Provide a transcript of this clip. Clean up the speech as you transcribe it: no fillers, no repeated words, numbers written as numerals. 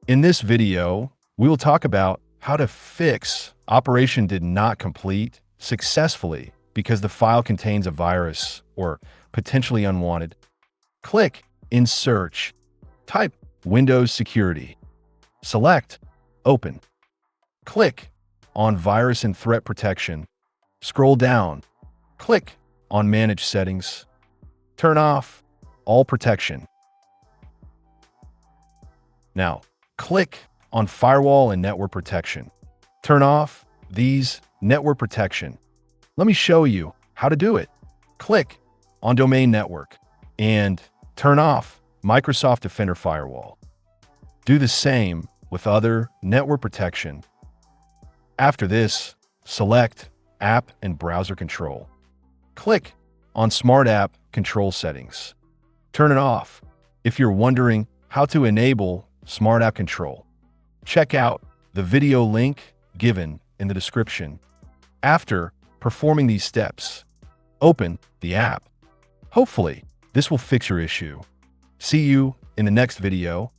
In this video, we will talk about how to fix operation did not complete successfully because the file contains a virus or potentially unwanted. Click in Search, type Windows Security, select Open. Click on Virus and Threat Protection. Scroll down, click on Manage Settings. Turn off all protection. Now, click on Firewall and Network Protection. Turn off these network protection. Let me show you how to do it. Click on Domain Network and turn off Microsoft Defender Firewall. Do the same with other network protection. After this, select App and Browser Control. Click on Smart App Control Settings. Turn it off. If you're wondering how to enable Smart App Control, check out the video link given in the description. After performing these steps, open the app. Hopefully, this will fix your issue. See you in the next video.